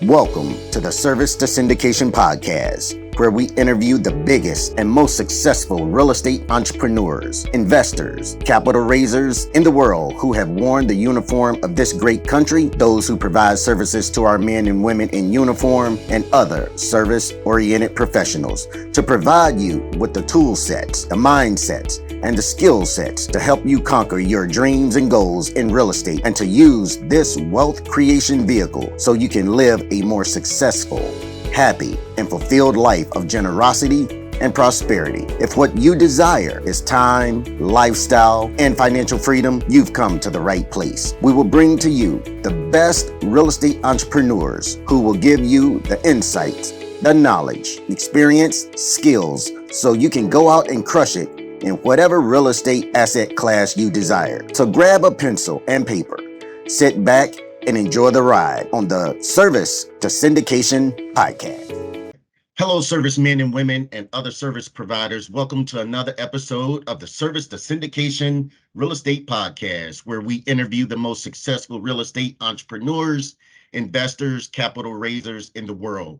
Welcome to the Service to Syndication podcast, where we interview the biggest and most successful real estate entrepreneurs, investors, capital raisers in the world who have worn the uniform of this great country, those who provide services to our men and women in uniform, and other service-oriented professionals to provide you with the tool sets, the mindsets, and the skill sets to help you conquer your dreams and goals in real estate and to use this wealth creation vehicle so you can live a more successful, happy, and fulfilled life of generosity and prosperity. If what you desire is time, lifestyle, and financial freedom, you've come to the right place. We will bring to you the best real estate entrepreneurs who will give you the insights, the knowledge, experience, skills, so you can go out and crush it in whatever real estate asset class you desire. So grab a pencil and paper, sit back, and enjoy the ride on the Service to Syndication podcast. Hello, servicemen and women and other service providers. Welcome to another episode of the Service to Syndication Real Estate Podcast, where we interview the most successful real estate entrepreneurs, investors, capital raisers in the world,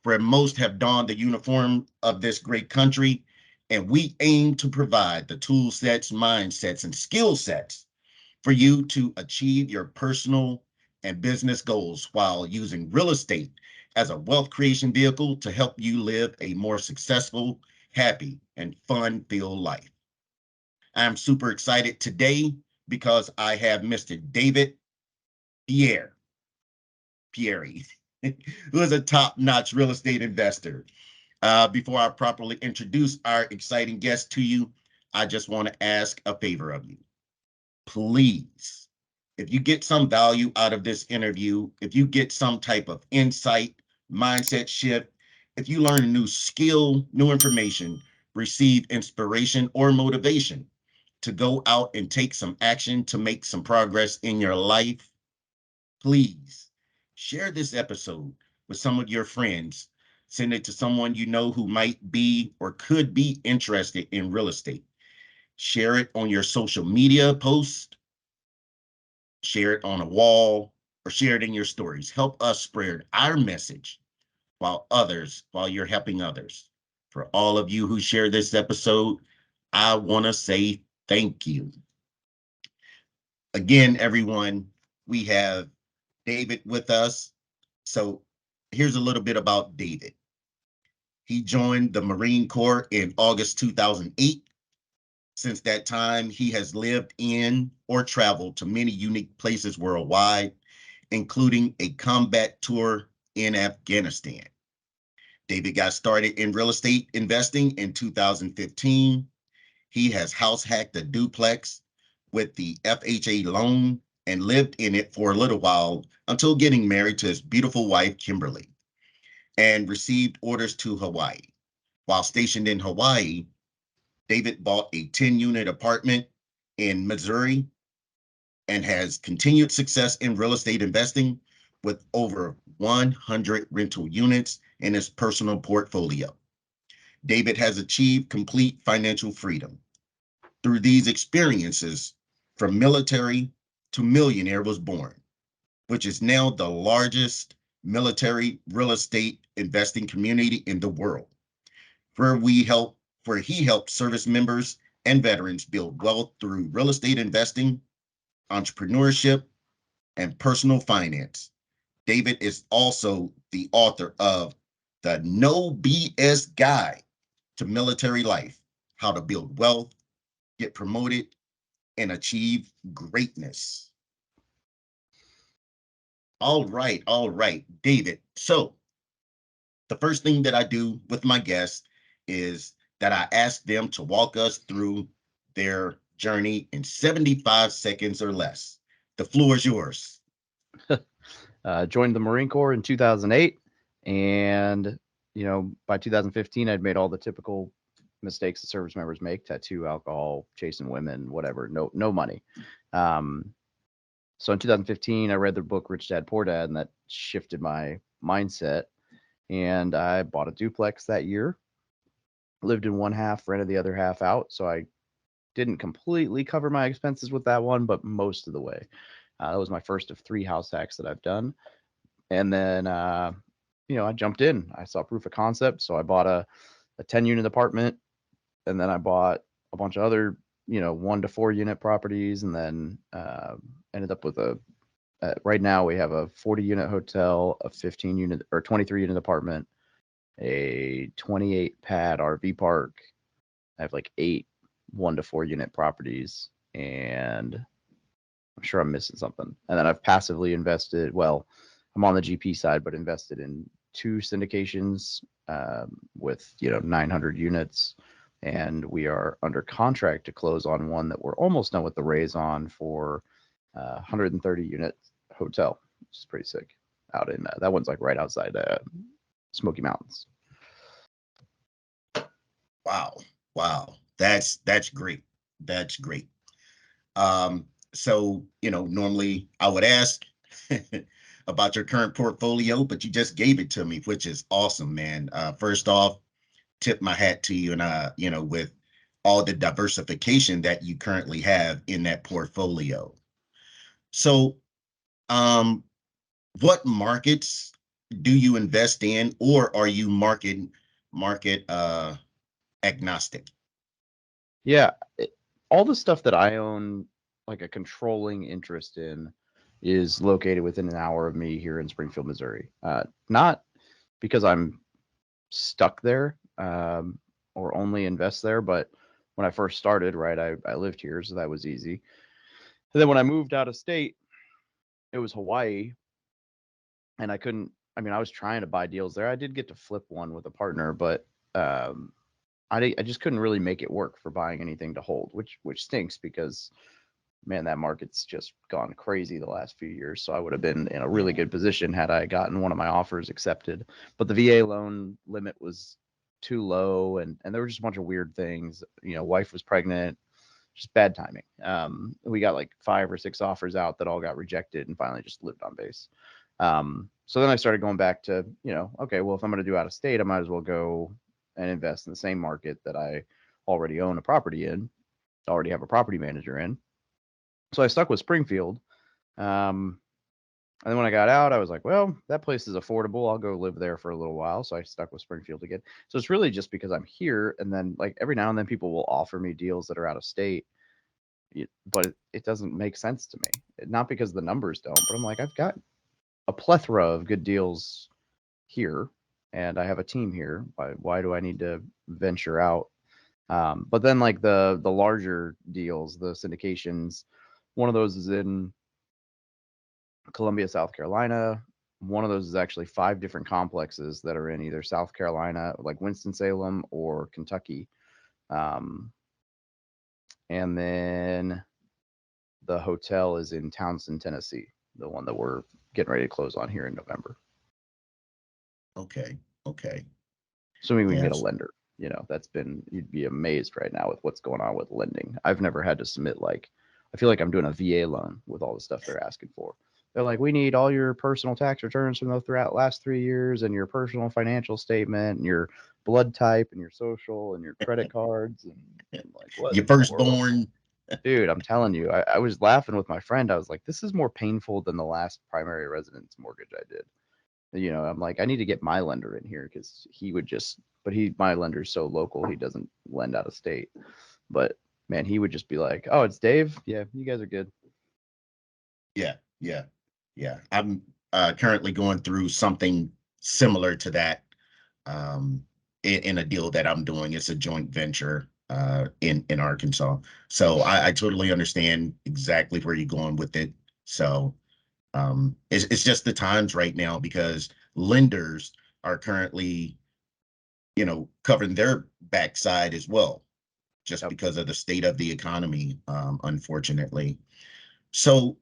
where most have donned the uniform of this great country. And we aim to provide the tool sets, mindsets, and skill sets for you to achieve your personal and business goals while using real estate as a wealth creation vehicle to help you live a more successful, happy, and fun-filled life. I'm super excited today because I have Mr. David Pere, who is a top-notch real estate investor. Before I properly introduce our exciting guest to you, I just want to ask a favor of you. Please, if you get some value out of this interview, if you get some type of insight, mindset shift, if you learn a new skill, new information, receive inspiration or motivation to go out and take some action to make some progress in your life, please share this episode with some of your friends. Send it to someone you know who might be or could be interested in real estate. Share it on your social media post, share it on a wall, or share it in your stories. Help us spread our message while you're helping others. For all of you who share this episode, I want to say thank you. Again, everyone, we have David with us. So here's a little bit about David. He joined the Marine Corps in August 2008. Since that time, he has lived in or traveled to many unique places worldwide, including a combat tour in Afghanistan. David got started in real estate investing in 2015. He has house hacked a duplex with the FHA loan and lived in it for a little while until getting married to his beautiful wife, Kimberly, and received orders to Hawaii. While stationed in Hawaii, David bought a 10-unit apartment in Missouri and has continued success in real estate investing with over 100 rental units in his personal portfolio. David has achieved complete financial freedom. Through these experiences, from military to millionaire was born, which is now the largest military real estate investing community in the world, where he helped service members and veterans build wealth through real estate investing, entrepreneurship, and personal finance. David is also the author of the No BS Guide to Military Life: How to Build Wealth, Get Promoted, and Achieve Greatness. All right, David. So the first thing that I do with my guests is that I ask them to walk us through their journey in 75 seconds or less. The floor is yours. Joined the Marine Corps in 2008, and by 2015, I'd made all the typical mistakes that service members make: tattoo, alcohol, chasing women, whatever. No money. So in 2015, I read the book Rich Dad Poor Dad, and that shifted my mindset. And I bought a duplex that year. Lived in one half, rented the other half out. So I didn't completely cover my expenses with that one, but most of the way. That was my first of 3 house hacks that I've done. And then, I jumped in. I saw proof of concept. So I bought a 10 unit apartment, and then I bought a bunch of other, 1 to 4 unit properties. And then ended up with right now we have a 40 unit hotel, a 15 unit or 23 unit apartment, a 28 pad RV park. I have like 8 1 to 4 unit properties, and I'm sure I'm missing something. And then I've passively invested. Well, I'm on the GP side, but invested in 2 syndications with 900 units, and we are under contract to close on one that we're almost done with the raise on for 130 unit hotel, which is pretty sick. Out in that one's like right outside Smoky Mountains. Wow. That's great. That's great. So, normally I would ask about your current portfolio, but you just gave it to me, which is awesome, man. First off, tip my hat to you, and with all the diversification that you currently have in that portfolio. So, what markets do you invest in, or are you market agnostic? Yeah, all the stuff that I own, like a controlling interest in, is located within an hour of me here in Springfield, Missouri. Not because I'm stuck there or only invest there, but when I first started, right, I lived here, so that was easy. And then when I moved out of state, it was Hawaii, and I couldn't. I mean, I was trying to buy deals there. I did get to flip one with a partner, but um, I just couldn't really make it work for buying anything to hold, which stinks because man, that market's just gone crazy the last few years. So I would have been in a really good position had I gotten one of my offers accepted. But the VA loan limit was too low, and there were just a bunch of weird things. Wife was pregnant, just bad timing. We got like 5 or 6 offers out that all got rejected, and finally just lived on base. So then I started going back to, okay, well, if I'm going to do out of state, I might as well go and invest in the same market that I already own a property in, already have a property manager in. So I stuck with Springfield. And then when I got out, I was like, well, that place is affordable. I'll go live there for a little while. So I stuck with Springfield again. So it's really just because I'm here. And then like every now and then people will offer me deals that are out of state, but it doesn't make sense to me. Not because the numbers don't, but I'm like, I've got a plethora of good deals here and I have a team here. Why do I need to venture out? But then like the larger deals, the syndications, one of those is in Columbia, South Carolina. One of those is actually 5 different complexes that are in either South Carolina, like Winston-Salem, or Kentucky. Um, and then the hotel is in Townsend, Tennessee, the one that we're getting ready to close on here in November. Okay. Assuming we can get a Yes. lender. You'd be amazed right now with what's going on with lending. I've never had to submit I feel like I'm doing a VA loan with all the stuff they're asking for. They're like, we need all your personal tax returns from the last 3 years, and your personal financial statement, and your blood type, and your social, and your credit cards, and like, what Your in the world? firstborn. Dude, I'm telling you, I was laughing with my friend. I was like, this is more painful than the last primary residence mortgage I did. I'm like, I need to get my lender in here because my lender's so local, he doesn't lend out of state. But man, he would just be like, oh, it's Dave. Yeah, you guys are good. Yeah. I'm currently going through something similar to that in a deal that I'm doing. It's a joint venture in Arkansas. So I totally understand exactly where you're going with it. So it's just the times right now because lenders are currently, covering their backside as well, just Yep. because of the state of the economy, unfortunately. So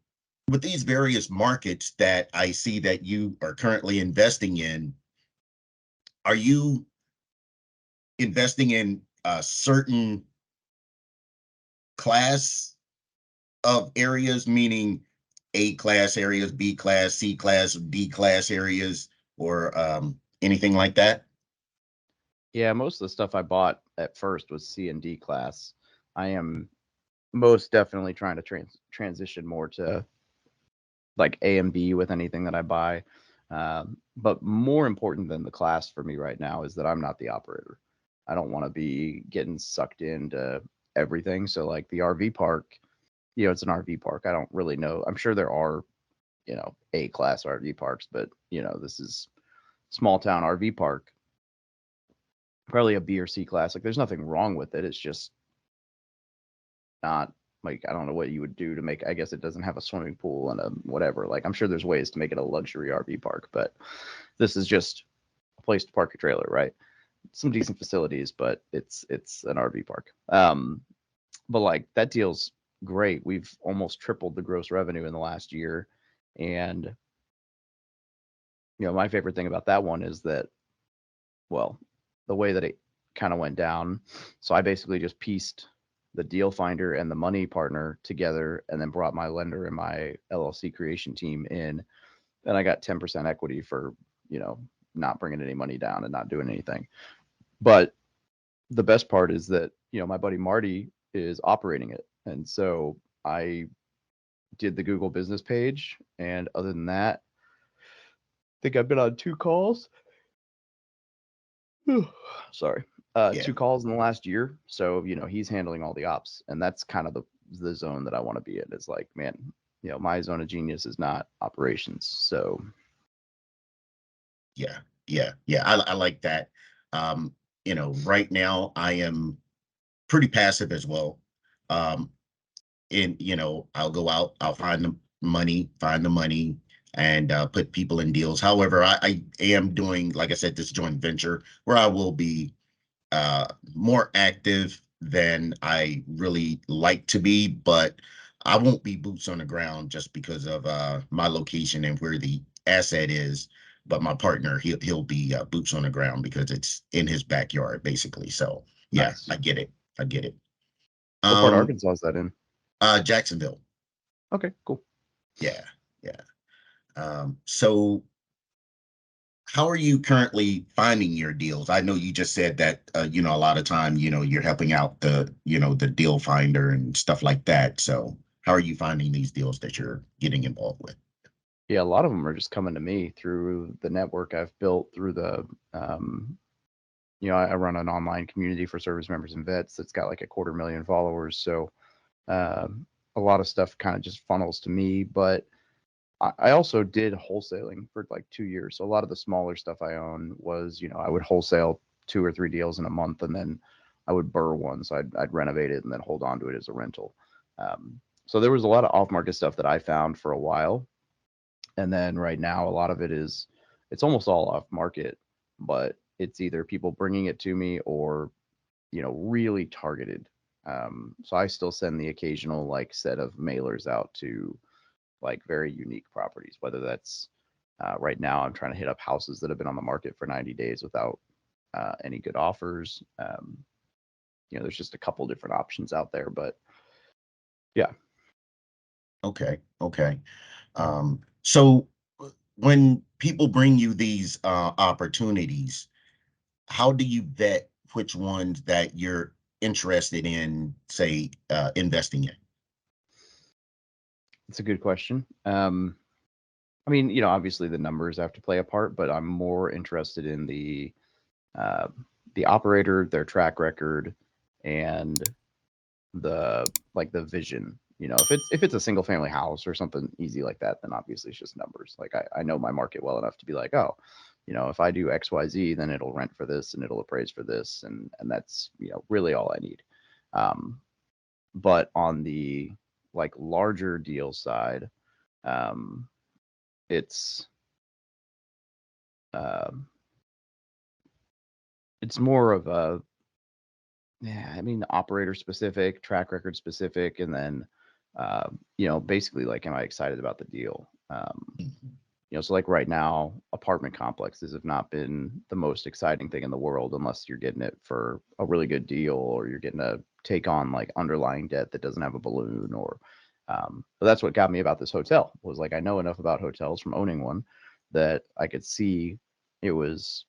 with these various markets that I see that you are currently investing in, are you investing in a certain class of areas, meaning A class areas, B class, C class, D class areas, or anything like that? Yeah, most of the stuff I bought at first was C and D class. I am most definitely trying to transition more to like A and B with anything that I buy. But more important than the class for me right now is that I'm not the operator. I don't want to be getting sucked into everything. So like the RV park, it's an RV park. I don't really know. I'm sure there are, A class RV parks, but this is small town RV park, probably a B or C class. Like there's nothing wrong with it. It's just not like, I don't know what you would do to make, I guess it doesn't have a swimming pool and a whatever. Like I'm sure there's ways to make it a luxury RV park, but this is just a place to park a trailer, right? Some decent facilities, but it's an RV park. But like that deal's great. We've almost tripled the gross revenue in the last year. And my favorite thing about that one is that, well, the way that it kind of went down. So I basically just pieced the deal finder and the money partner together and then brought my lender and my LLC creation team in. And I got 10% equity for, not bringing any money down and not doing anything. But the best part is that, my buddy Marty is operating it. And so I did the Google business page. And other than that, I think I've been on 2 calls. Sorry. Yeah. 2 calls in the last year. So, he's handling all the ops. And that's kind of the zone that I want to be in. It's like, man, my zone of genius is not operations. So Yeah. I like that. Right now I am pretty passive as well. Um, and I'll go out, I'll find the money, and put people in deals. However, I am doing, like I said, this joint venture where I will be more active than I really like to be, but I won't be boots on the ground just because of my location and where the asset is. But my partner, he'll be boots on the ground because it's in his backyard, basically. So yeah, nice. I get it. I get it. What part of Um, Arkansas is that in? Jacksonville. Okay, cool. Yeah, yeah. So how are you currently finding your deals? I know you just said that a lot of time, you're helping out the deal finder and stuff like that. So how are you finding these deals that you're getting involved with? Yeah, a lot of them are just coming to me through the network I've built through I run an online community for service members and vets that's got like 250,000 followers. So a lot of stuff kind of just funnels to me. But I also did wholesaling for like 2 years. So a lot of the smaller stuff I own was, I would wholesale 2 or 3 deals in a month, and then I would burr one. So I'd renovate it and then hold on to it as a rental. So there was a lot of off-market stuff that I found for a while. And then right now, a lot of it's almost all off market, but it's either people bringing it to me or, really targeted. So I still send the occasional like set of mailers out to like very unique properties, whether that's right now I'm trying to hit up houses that have been on the market for 90 days without any good offers. There's just a couple different options out there, but yeah. Okay. So when people bring you these opportunities, how do you vet which ones that you're interested in, say, investing in? It's a good question. I mean, obviously the numbers have to play a part, but I'm more interested in uh, the operator, their track record, and the vision. If it's a single family house or something easy like that, then obviously it's just numbers. Like I know my market well enough to be like, oh, if I do XYZ, then it'll rent for this and it'll appraise for this, and that's really all I need. Um, but on the like larger deal side, um, it's um, it's more of a, yeah, I mean, operator specific, track record specific, and then basically like, am I excited about the deal? Mhm. So like right now, apartment complexes have not been the most exciting thing in the world unless you're getting it for a really good deal or you're getting to take on like underlying debt that doesn't have a balloon or but that's what got me about this hotel was like I know enough about hotels from owning one that I could see it was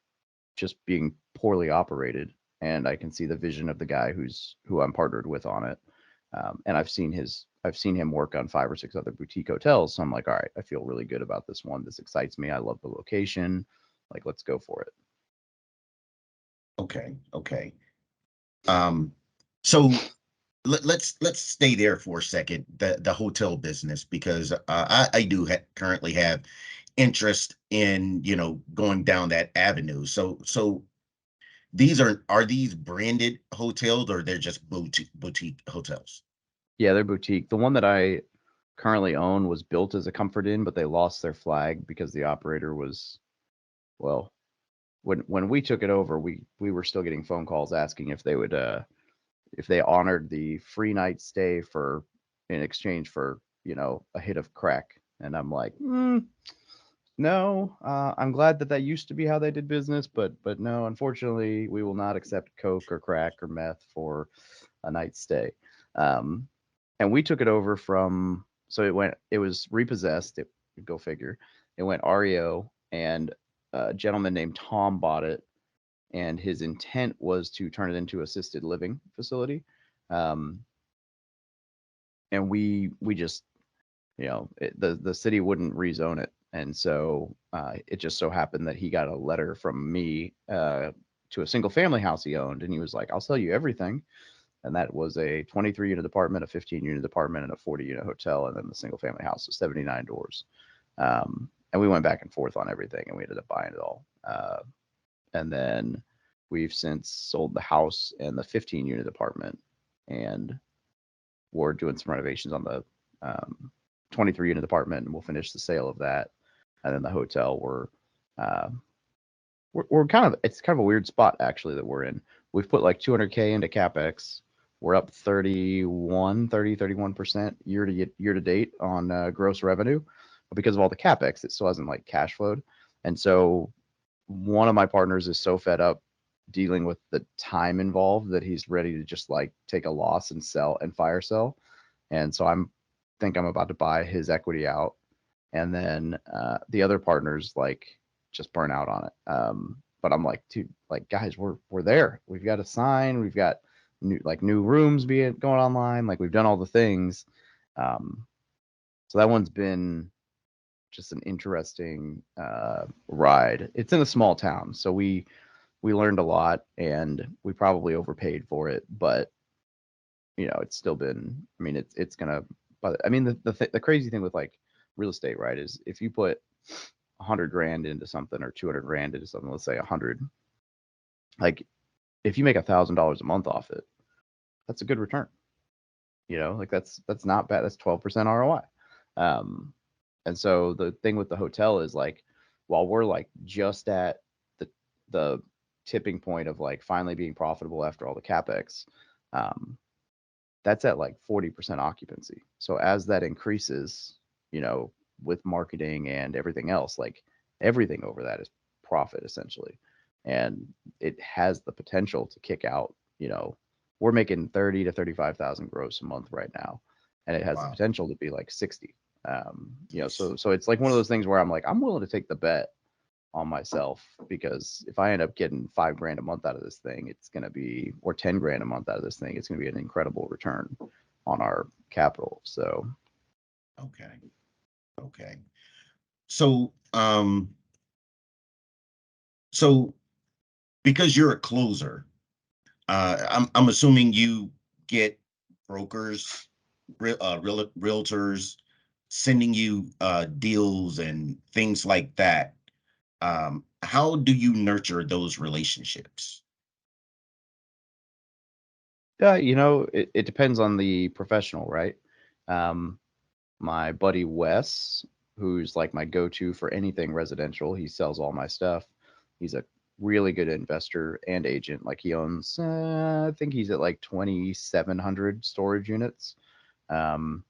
just being poorly operated, and I can see the vision of the guy who I'm partnered with on it. And I've seen him work on 5 or 6 other boutique hotels. So I'm like, all right, I feel really good about this one. This excites me. I love the location. Like, let's go for it. Okay. Okay. Um, so let's stay there for a second. The hotel business, because I do currently have interest in going down that avenue. So these are these branded hotels, or they're just boutique hotels? Yeah, they're boutique. The one that I currently own was built as a Comfort Inn, but they lost their flag because the operator was, well, when we took it over, we were still getting phone calls asking if they would if they honored the free night stay for in exchange for a hit of crack. And I'm like, no, I'm glad that used to be how they did business, but no, unfortunately, we will not accept coke or crack or meth for a night's stay. Um, and we took it over from, so it was repossessed. Go figure. It went REO, and a gentleman named Tom bought it, and his intent was to turn it into assisted living facility. Um, and we just, the city wouldn't rezone it, and so it just so happened that he got a letter from me to a single family house he owned, and he was like, "I'll sell you everything." And that was a 23 unit apartment, a 15 unit apartment, and a 40 unit hotel, and then the single family house was 79 doors. And we went back and forth on everything, and we ended up buying it all. And then we've since sold the house and the 15 unit apartment, and we're doing some renovations on the 23 unit apartment, and we'll finish the sale of that. And then the hotel, uh, we're kind of, it's kind of a weird spot actually that we're in. We've put like 200K into capex. We're up 31% year to date on gross revenue, but because of all the capex, it still hasn't like cash flowed. And so one of my partners is so fed up dealing with the time involved that he's ready to just like take a loss and sell and fire sell. And so I'm about to buy his equity out, and then the other partners like just burn out on it. But I'm like, dude, like guys, we're there. We've got a sign. We've got new rooms being going online. Like we've done all the things. So that one's been just an interesting ride. It's in a small town, so we learned a lot, and we probably overpaid for it, but it's still been. I mean, it's gonna. But I mean, the crazy thing with like real estate, right, is if you put 100 grand into something or 200 grand into something, let's say 100, like if you make $1,000 a month off it, that's a good return. Like that's not bad. That's 12% ROI. And so the thing with the hotel is like, while we're like just at the tipping point of like finally being profitable after all the capex, that's at like 40% occupancy. So as that increases, with marketing and everything else, like everything over that is profit essentially. And it has the potential to kick out, we're making 30 to 35,000 gross a month right now. And it has the Wow. potential to be like 60. So it's like one of those things where I'm like, I'm willing to take the bet on myself, because if I end up getting $5,000 a month out of this thing, it's going to be, or 10 grand a month out of this thing, it's going to be an incredible return on our capital. So, Okay. Okay. So, so because you're a closer, I'm assuming you get brokers, realtors sending you deals and things like that. How do you nurture those relationships? yeah, it depends on the professional, right? Um, my buddy Wes, who's like my go-to for anything residential, he sells all my stuff. He's a really good investor and agent. Like he owns, I think he's at like 2,700 storage units. Um,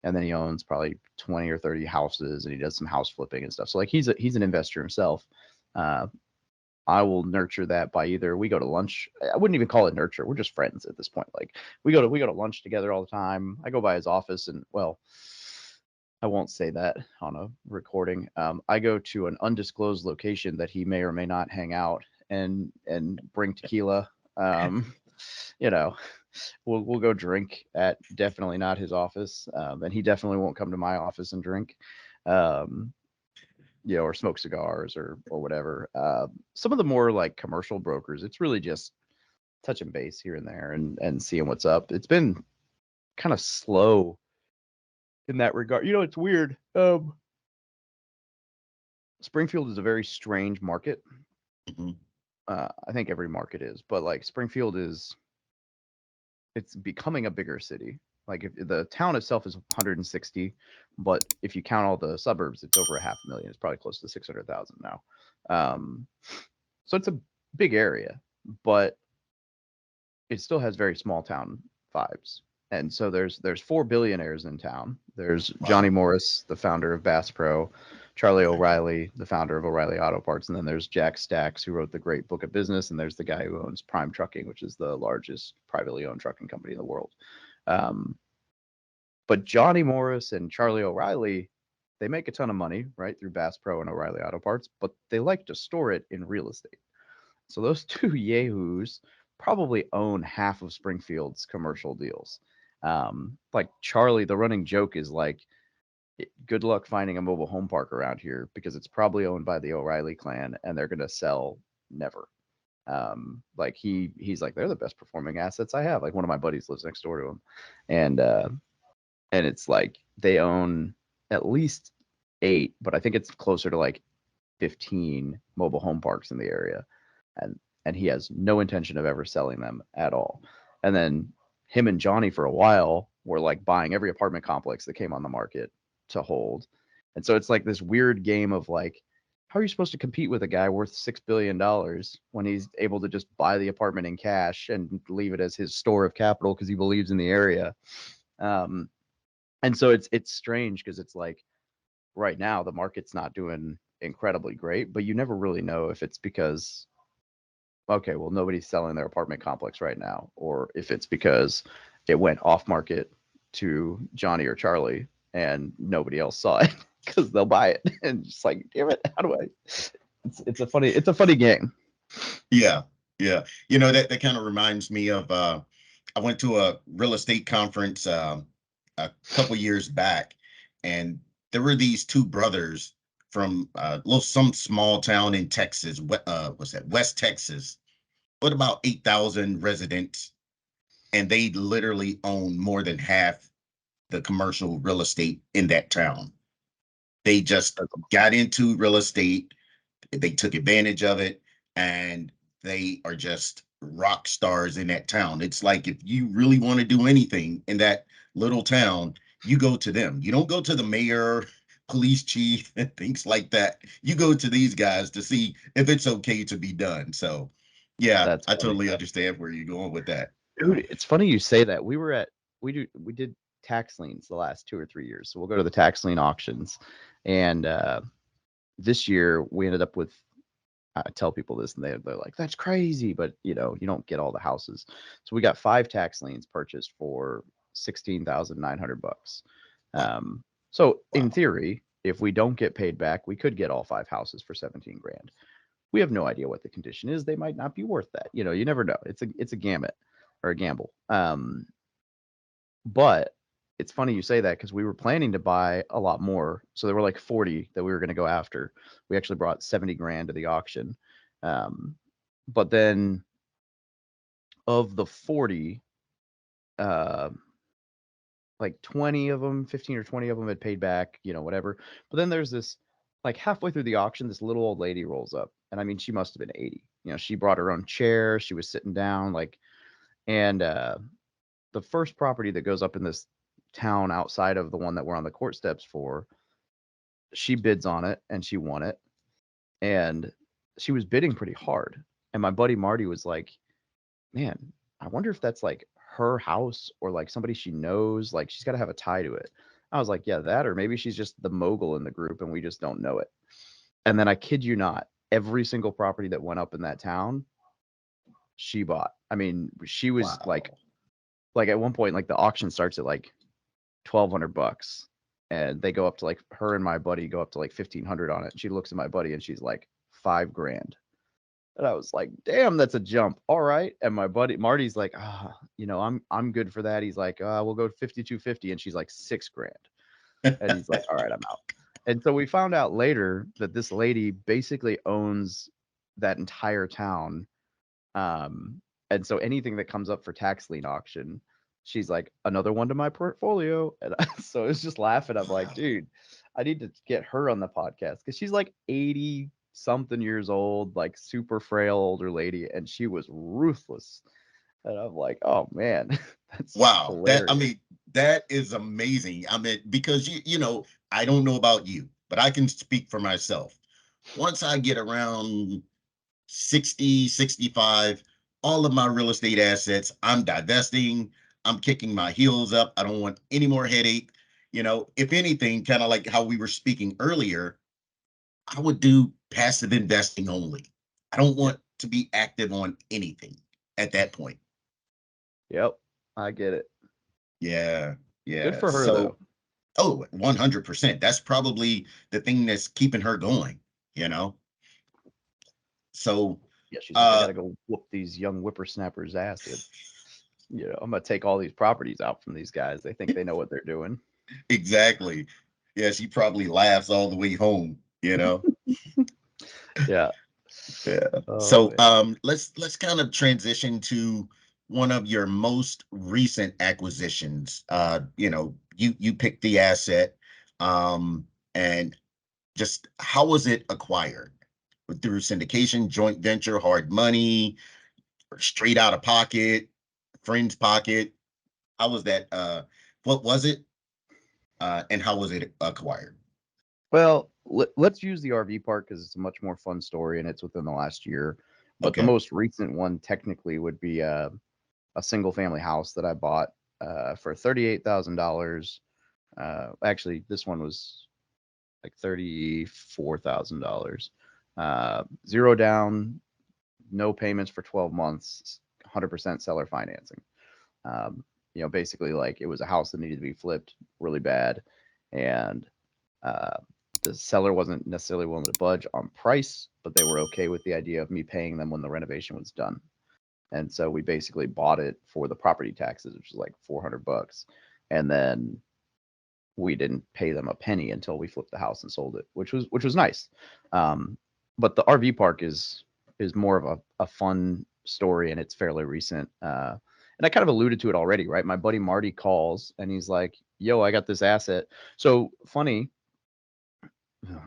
and then he owns probably 20 or 30 houses, and he does some house flipping and stuff. So like he's an investor himself. Uh, I will nurture that by either we go to lunch. I wouldn't even call it nurture. We're just friends at this point. Like we go to lunch together all the time. I go by his office, and well, I won't say that on a recording. I go to an undisclosed location that he may or may not hang out and bring tequila. You know, we'll go drink at definitely not his office, and he definitely won't come to my office and drink, um, or smoke cigars or whatever. Some of the more like commercial brokers, it's really just touching base here and there and seeing what's up. It's been kind of slow in that regard. It's weird. Springfield is a very strange market. Mm-hmm. I think every market is, but like Springfield it's becoming a bigger city. Like if the town itself is 160, but if you count all the suburbs, it's over 500,000. It's probably close to 600,000 now. Um, so it's a big area, but it still has very small town vibes. And so there's four billionaires in town. There's Johnny Morris, the founder of Bass Pro, Charlie O'Reilly, the founder of O'Reilly Auto Parts, and then there's Jack Stacks, who wrote the Great Book of Business, and there's the guy who owns Prime Trucking, which is the largest privately owned trucking company in the world. But Johnny Morris and Charlie O'Reilly, they make a ton of money, right, through Bass Pro and O'Reilly Auto Parts, but they like to store it in real estate. So those two yahoos probably own half of Springfield's commercial deals. Like Charlie, the running joke is like, good luck finding a mobile home park around here because it's probably owned by the O'Reilly clan and they're going to sell never. Like he's like, they're the best performing assets I have. Like one of my buddies lives next door to him, and it's like they own at least 8, but I think it's closer to like 15 mobile home parks in the area, and he has no intention of ever selling them at all. And then him and Johnny for a while were like buying every apartment complex that came on the market to hold. And so it's like this weird game of like, how are you supposed to compete with a guy worth $6 billion when he's able to just buy the apartment in cash and leave it as his store of capital because he believes in the area? And so it's strange because it's like right now the market's not doing incredibly great, but you never really know if it's because, okay, well, nobody's selling their apartment complex right now, or if it's because it went off market to Johnny or Charlie and nobody else saw it because they'll buy it and just like, damn it, how do I? It's a funny game. Yeah, yeah. That kind of reminds me of I went to a real estate conference a couple years back, and there were these two brothers from some small town in Texas. What's that? West Texas. What about 8,000 residents, and they literally own more than half the commercial real estate in that town. They just got into real estate. They took advantage of it, and they are just rock stars in that town. It's like if you really want to do anything in that little town, you go to them. You don't go to the mayor, police chief, and things like that. You go to these guys to see if it's okay to be done. So, yeah, That's I funny. totally understand where you're going with that. Dude, it's funny you say that. We did tax liens the last 2 or 3 years. So we'll go to the tax lien auctions. And this year we ended up with, I tell people this and they're like, that's crazy, but you don't get all the houses. So we got 5 tax liens purchased for $16,900. So in theory, if we don't get paid back, we could get all 5 houses for 17 grand. We have no idea what the condition is. They might not be worth that. You never know. It's a gamut or a gamble. But it's funny you say that because we were planning to buy a lot more. So there were like 40 that we were going to go after. We actually brought 70 grand to the auction. But then of the 40, like 20 of them, 15 or 20 of them had paid back, whatever. But then there's this, like halfway through the auction, this little old lady rolls up. And I mean, she must have been 80. She brought her own chair. She was sitting down, and the first property that goes up in this town outside of the one that we're on the court steps for, she bids on it and she won it. And she was bidding pretty hard. And my buddy Marty was like, man, I wonder if that's like her house or like somebody she knows. Like she's got to have a tie to it. I was like, yeah, that, or maybe she's just the mogul in the group and we just don't know it. And then I kid you not, every single property that went up in that town, she bought. I mean, she was like at one point, like the auction starts at like $1,200, and they go up to like her and my buddy go up to like 1,500 on it. And she looks at my buddy and she's like, $5 grand. And I was like, damn, that's a jump. All right. And my buddy Marty's like, I'm good for that. He's like, we'll go 5250. And she's like, $6,000. And he's like, all right, I'm out. And so we found out later that this lady basically owns that entire town. And so anything that comes up for tax lien auction, she's like, another one to my portfolio. And so I was just laughing. I'm like, Wow. dude, I need to get her on the podcast because she's like 80 something years old, like super frail older lady, and she was ruthless. And I'm like, oh man, that's Wow. hilarious. That is amazing. I mean, because I don't know about you, but I can speak for myself. Once I get around 60, 65, all of my real estate assets, I'm divesting. I'm kicking my heels up. I don't want any more headache. If anything, kind of like how we were speaking earlier, I would do passive investing only. I don't Yep. want to be active on anything at that point. Yep. I get it. Yeah. Good Yeah. for her though. So, oh, 100%. That's probably the thing that's keeping her going, you know? So, Yeah, she's like, I uh, gotta go whoop these young whippersnappers' ass. I'm gonna take all these properties out from these guys. They think they know what they're doing. exactly. Yeah, she probably laughs all the way home. Yeah. Yeah. Oh So, man. let's kind of transition to one of your most recent acquisitions. You picked the asset, and just how was it acquired? Through syndication, joint venture, hard money, or straight out of pocket, friend's pocket? How was that? What was it? And how was it acquired? Well, let's use the RV park because it's a much more fun story and it's within the last year. But the Okay. most recent one technically would be a single family house that I bought for $38,000. Actually, this one was like $34,000. Zero down, no payments for 12 months, 100% seller financing. Basically, like it was a house that needed to be flipped really bad, and uh, the seller wasn't necessarily willing to budge on price, but they were okay with the idea of me paying them when the renovation was done. And so we basically bought it for the property taxes, which is like $400, and then we didn't pay them a penny until we flipped the house and sold it, which was nice. Um, but the RV park is more of a fun story, and it's fairly recent. And I kind of alluded to it already, right? My buddy Marty calls and he's like, "Yo, I got this asset." So funny,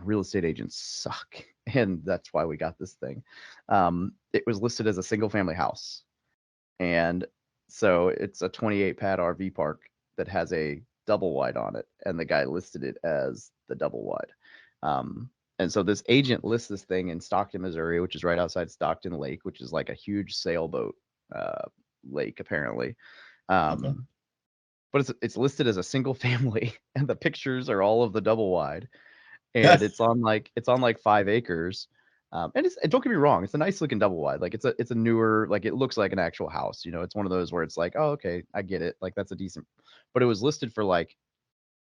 real estate agents suck, and that's why we got this thing. It was listed as a single family house, and so it's a 28 pad RV park that has a double wide on it, and the guy listed it as the double wide. And so this agent lists this thing in Stockton, Missouri, which is right outside Stockton Lake, which is like a huge sailboat uh, lake apparently. Okay. Um, but it's listed as a single family, and the pictures are all of the double wide, and it's on like 5 acres. And don't get me wrong, it's a nice looking double wide. Like it's a newer, like it looks like an actual house. It's one of those where it's like, oh, okay, I get it. Like that's a decent, but it was listed for like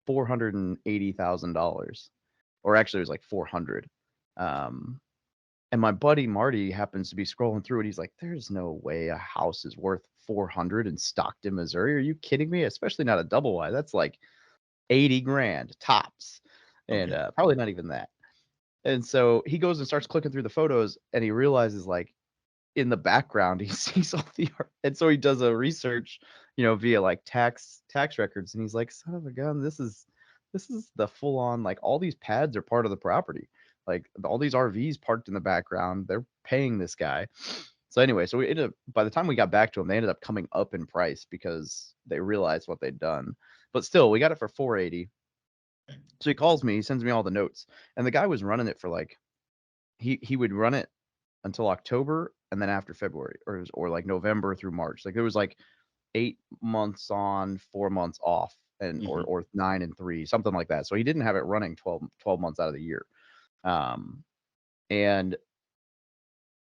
$480,000, or actually it was like 400. Um, and my buddy Marty happens to be scrolling through it. He's like, "There's no way a house is worth 400 in Stockton, Missouri. Are you kidding me? Especially not a double wide. That's like 80 grand tops, and Okay. probably not even that." And so he goes and starts clicking through the photos, and he realizes like in the background he sees all the art. And so he does a research, via like tax records, and he's like, son of a gun, this is the full on, like all these pads are part of the property. Like all these RVs parked in the background, they're paying this guy. So anyway, so we ended up, by the time we got back to him, they ended up coming up in price because they realized what they'd done. But still, we got it for 480. So he calls me, he sends me all the notes, and the guy was running it for like he would run it until October and then after February, or like November through March. Like there was like 8 months on, 4 months off, and or Hmm. or 9 and 3, something like that. So he didn't have it running 12 months out of the year. Um, and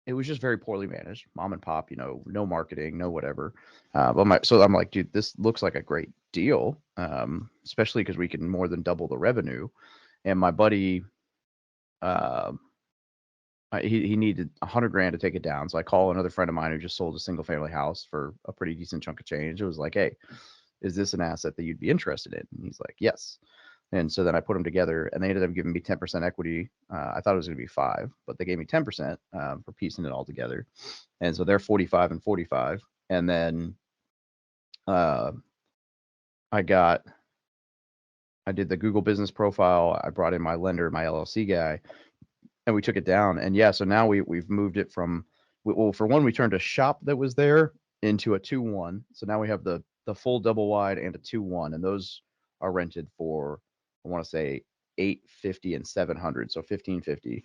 it was just very poorly managed, mom and pop, no marketing, no whatever. So I'm like, dude, this looks like a great deal, especially because we can more than double the revenue. And my buddy, uh, he needed $100,000 to take it down. So I call another friend of mine who just sold a single family house for a pretty decent chunk of change. It was like, hey, is this an asset that you'd be interested in? And he's like, yes. And so then I put them together, and they ended up giving me 10% equity. I thought it was going to be 5, but they gave me 10% for piecing it all together. And so they're 45 and 45. And then I did the Google business profile. I brought in my lender, my LLC guy, and we took it down. And yeah, so now we've moved it from, well, for one, we turned a shop that was there into a 2-1. So now we have the full double wide and a 2-1, and those are rented for, I want to say, $850 and $700, so $1,550.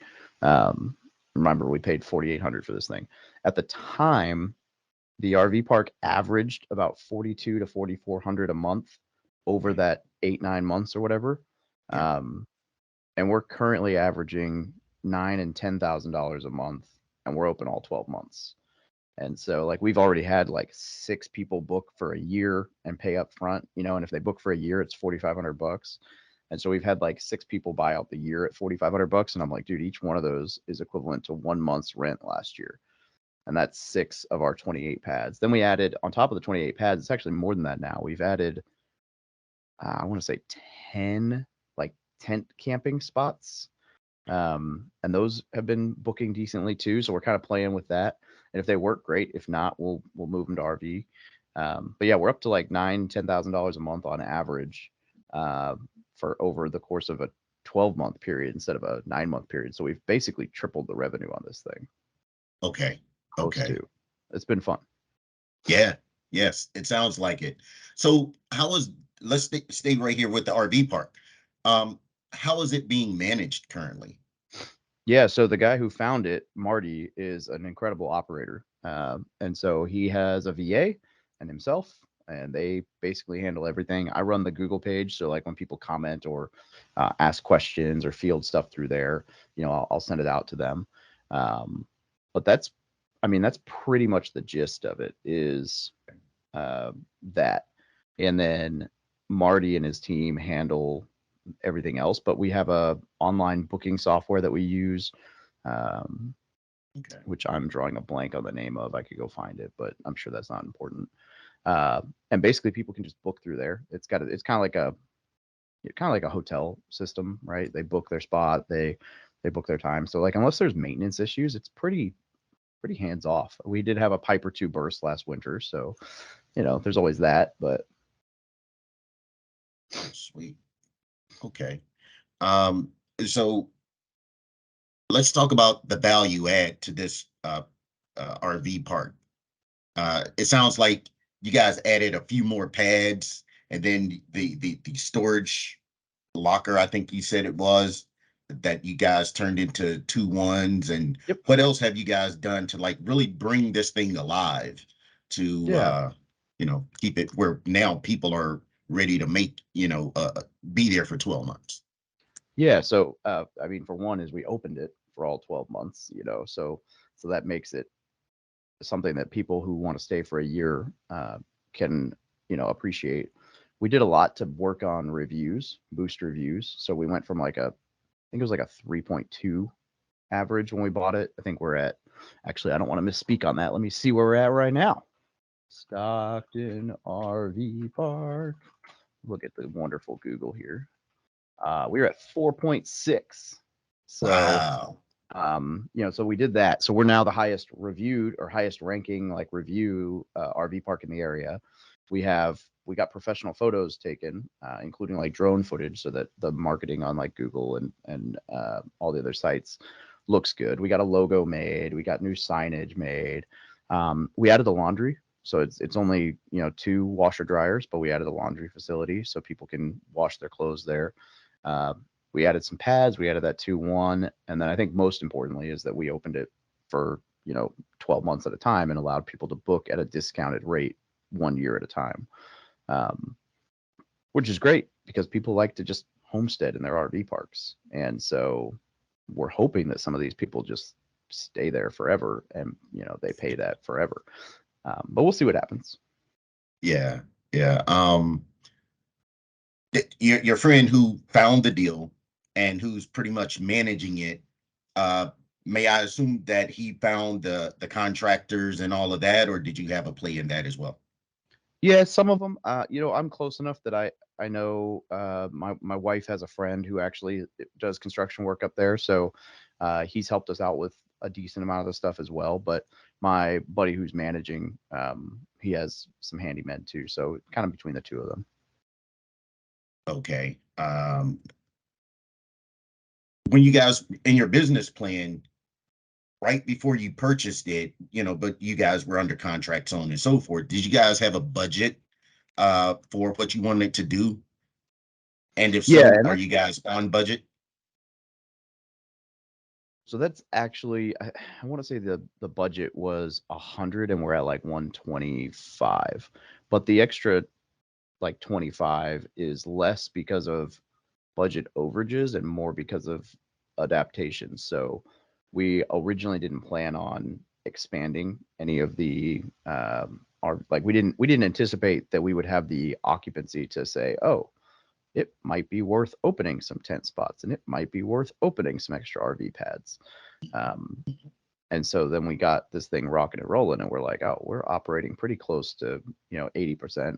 Remember, we paid $4,800 for this thing. At the time, the RV park averaged about $4,200 to $4,400 a month over that 8-9 months or whatever. And we're currently averaging $9,000 and $10,000 a month, and we're open all 12 months. And so, like, we've already had like 6 people book for a year and pay up front, and if they book for a year, it's $4,500. And so we've had like 6 people buy out the year at $4,500. And I'm like, dude, each one of those is equivalent to 1 month's rent last year. And that's 6 of our 28 pads. Then we added, on top of the 28 pads, it's actually more than that now. We've added, I want to say 10 like tent camping spots. And those have been booking decently too. So we're kind of playing with that. And if they work, great. If not, we'll move them to RV. But yeah, we're up to like $9,000-$10,000 a month on average for over the course of a 12-month period instead of a 9-month period. So we've basically tripled the revenue on this thing. Okay. Close to. It's been fun. Yeah. Yes, it sounds like it. So let's stay right here with the RV park. How is it being managed currently? Yeah, so the guy who found it, Marty, is an incredible operator. And so he has a VA and himself, and they basically handle everything. I run the Google page. So like when people comment or ask questions or field stuff through there, I'll send it out to them. But that's pretty much the gist of it is that. And then Marty and his team handle everything else, but we have a online booking software that we use, which I'm drawing a blank on the name of. I could go find it, but I'm sure that's not important. And basically people can just book through there. It's kind of like a hotel system, right? They book their spot, they book their time. So like, unless there's maintenance issues, it's pretty hands off. We did have a pipe or 2 burst last winter, so there's always that, but sweet. Okay. So let's talk about the value add to this RV park. It sounds like you guys added a few more pads, and then the storage locker, I think you said it was, that you guys turned into 2-1s. And yep. What else have you guys done to like really bring this thing alive to keep it where now people are ready to be there for 12 months? Yeah, so for one, is we opened it for all 12 months, so that makes it something that people who want to stay for a year can appreciate. We did a lot to work on reviews, boost reviews. So we went from I think it was like a 3.2 average when we bought it. I think we're at, actually, I don't want to misspeak on that. Let me see where we're at right now. Stockton RV Park. Look at the wonderful Google here. We're at 4.6. So, wow. So we did that. So we're now the highest reviewed or highest ranking review RV park in the area. We got professional photos taken, including drone footage, so that the marketing on Google and all the other sites looks good. We got a logo made. We got new signage made. We added the laundry. So it's only 2 washer dryers, but we added a laundry facility so people can wash their clothes there. We added some pads. We added that 2-1, and then I think most importantly is that we opened it for 12 months at a time and allowed people to book at a discounted rate 1 year at a time, which is great because people like to just homestead in their RV parks, and so we're hoping that some of these people just stay there forever and they pay that forever. But we'll see what happens. Yeah. Your friend who found the deal and who's pretty much managing it, may I assume that he found the contractors and all of that, or did you have a play in that as well? Yeah, some of them. I'm close enough that I know my wife has a friend who actually does construction work up there, so he's helped us out with a decent amount of the stuff as well. But my buddy who's managing, he has some handymen too, so kind of between the two of them. Okay. When you guys in your business plan, right before you purchased it, but you guys were under contract, so on and so forth, did you guys have a budget for what you wanted to do? And if Yeah, so, and are you guys on budget? so that's actually I want to say the budget was 100 and we're at like 125, but the extra like 25 is less because of budget overages and more because of adaptations. So we originally didn't plan on expanding any of the our like we didn't anticipate that we would have the occupancy to say, oh, it might be worth opening some tent spots and it might be worth opening some extra RV pads. Um, and so then we got this thing rocking and rolling and we're like, oh, we're operating pretty close to, 80%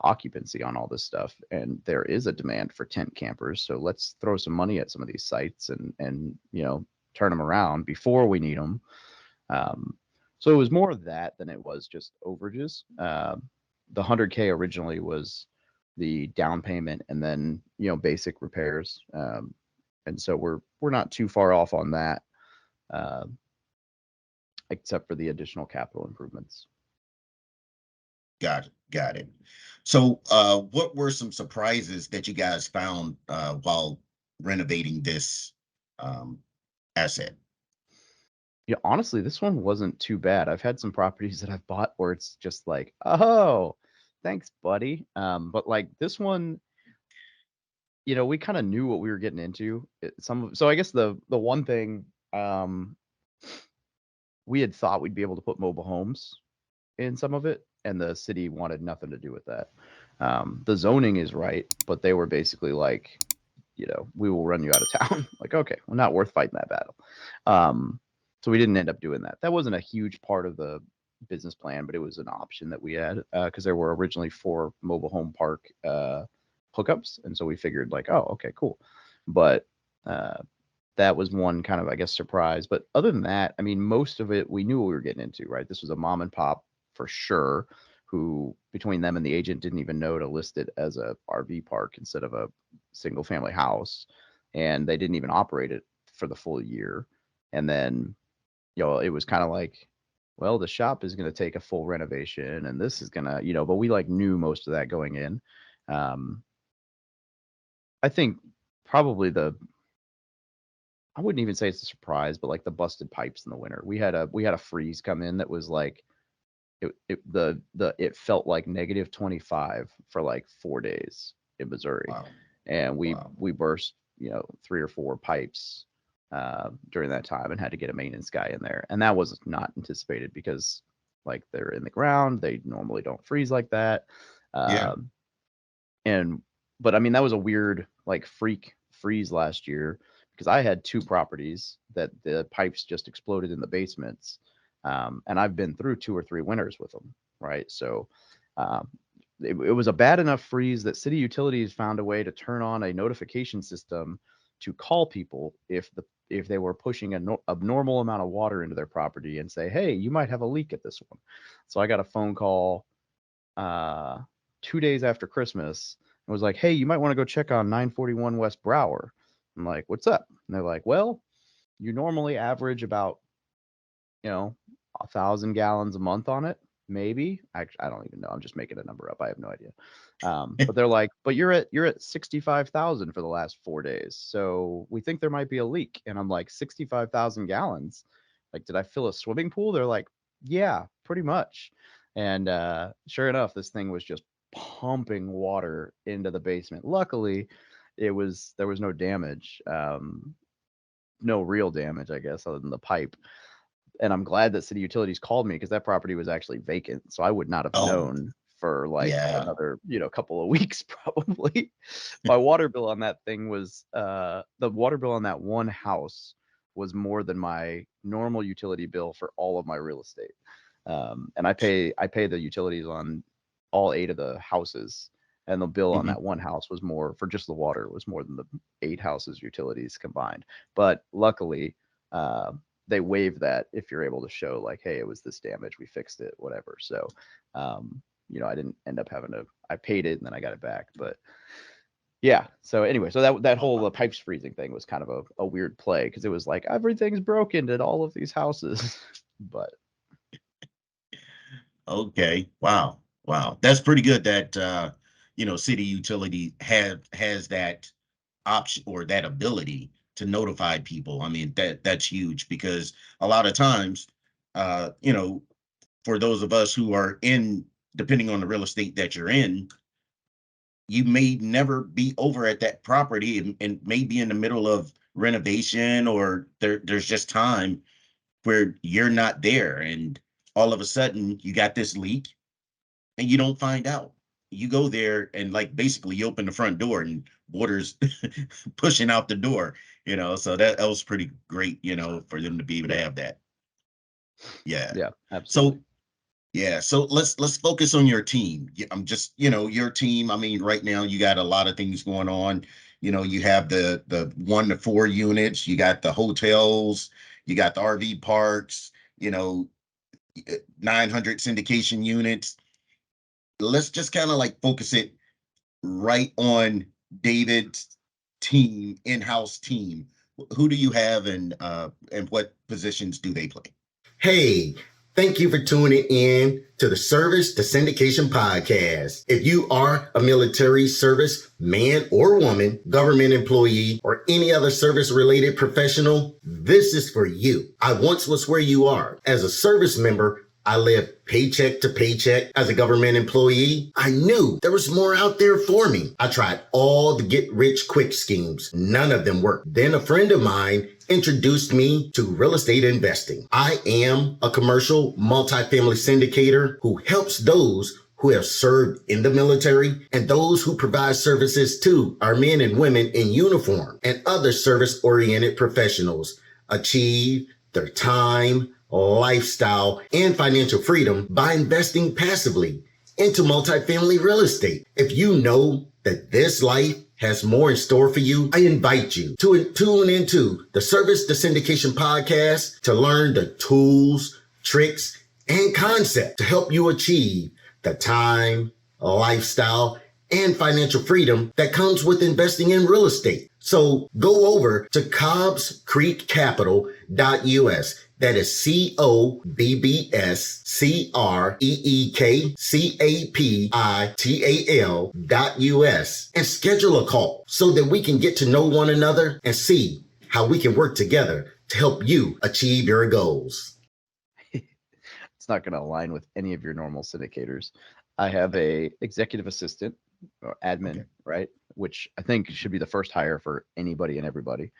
occupancy on all this stuff, and there is a demand for tent campers, so let's throw some money at some of these sites and turn them around before we need them. So it was more of that than it was just overages. The 100K originally was the down payment and then basic repairs, and so we're not too far off on that, uh, except for the additional capital improvements. Got it. Got it. So, what were some surprises that you guys found while renovating this um, asset? Yeah, honestly, this one wasn't too bad. I've had some properties that I've bought where it's just like, oh, thanks, buddy. But like this one, we kind of knew what we were getting into. So I guess the one thing, we had thought we'd be able to put mobile homes in some of it, and the city wanted nothing to do with that. The zoning is right, but they were basically like, we will run you out of town. Like, okay, well, not worth fighting that battle. So we didn't end up doing that. That wasn't a huge part of the business plan, but it was an option that we had because there were originally 4 mobile home park hookups, and so we figured like, oh, okay, cool. But that was one kind of, I guess, surprise. But other than that, I mean, most of it we knew what we were getting into, right? This was a mom and pop for sure, who between them and the agent didn't even know to list it as a RV park instead of a single family house, and they didn't even operate it for the full year. And then it was kind of like, well, the shop is going to take a full renovation and this is going to, but we like knew most of that going in. um I think probably I wouldn't even say it's a surprise, but like the busted pipes in the winter, we had a freeze come in that was like, it felt like -25 for like 4 days in Missouri, Wow. and we Wow. we burst 3 or 4 pipes during that time and had to get a maintenance guy in there, and that was not anticipated because like they're in the ground, they normally don't freeze like that. Yeah. um, and but I mean that was a weird like freak freeze last year because I had 2 properties that the pipes just exploded in the basements, and I've been through 2 or 3 winters with them, right? So um, it was a bad enough freeze that city utilities found a way to turn on a notification system to call people if they were pushing a abnormal amount of water into their property and say, hey, you might have a leak at this one. So I got a phone call uh, 2 days after Christmas and was like, hey, you might want to go check on 941 West Brower. I'm like, what's up? And they're like, well, you normally average about, 1,000 gallons a month on it, maybe. I don't even know. I'm just making a number up. I have no idea. But they're like, but you're at 65,000 for the last 4 days, so we think there might be a leak. And I'm like, 65,000 gallons? Like, did I fill a swimming pool? They're like, yeah, pretty much. And sure enough, this thing was just pumping water into the basement. Luckily, there was no damage, no real damage, I guess, other than the pipe. And I'm glad that city utilities called me because that property was actually vacant, so I would not have Oh, known for like yeah. another couple of weeks probably. My water bill on that thing was the water bill on that one house was more than my normal utility bill for all of my real estate. And I pay the utilities on all 8 of the houses, and the bill on Mhm. that one house was more for just the water was more than the 8 houses utilities combined. But luckily, uh, they waive that if you're able to show like, hey, it was this damage, we fixed it, whatever. So, I didn't end up having to. I paid it and then I got it back, but yeah. So anyway, so that whole pipes freezing thing was kind of a weird play because it was like everything's broken at all of these houses, but Okay. Wow. Wow. That's pretty good that city utility has that option or that ability to notify people. I mean, that's huge because a lot of times, uh, you know, for those of us who are in, depending on the real estate that you're in, you may never be over at that property and may be in the middle of renovation, or there's just time where you're not there, and all of a sudden you got this leak and you don't find out. You go there and like basically you open the front door and water's pushing out the door, so that was pretty great, for them to be able to yeah, have that. Yeah. yeah, absolutely. So yeah, so let's focus on your team. I'm just, your team. I mean, right now you got a lot of things going on. You have the 1 to 4 units, you got the hotels, you got the RV parks, 900 syndication units. Let's just kind of like focus it right on David's team, in-house team. Who do you have, and what positions do they play? Hey, thank you for tuning in to the Service to Syndication podcast. If you are a military service man or woman, government employee, or any other service related professional, this is for you. I once was where you are. As a service member, I lived paycheck to paycheck. As a government employee, I knew there was more out there for me. I tried all the get rich quick schemes. None of them worked. Then a friend of mine introduced me to real estate investing. I am a commercial multifamily syndicator who helps those who have served in the military and those who provide services to our men and women in uniform and other service-oriented professionals achieve their time, lifestyle, and financial freedom by investing passively into multifamily real estate. If you know that this life has more in store for you, I invite you to tune into the Service to Syndication podcast to learn the tools, tricks, and concepts to help you achieve the time, lifestyle, and financial freedom that comes with investing in real estate. So go over to cobbscreekcapital.us. That is COBBSCREEKCAPITAL.US and schedule a call so that we can get to know one another and see how we can work together to help you achieve your goals. It's not going to align with any of your normal syndicators. I have a executive assistant or admin, Okay. right? Which I think should be the first hire for anybody and everybody.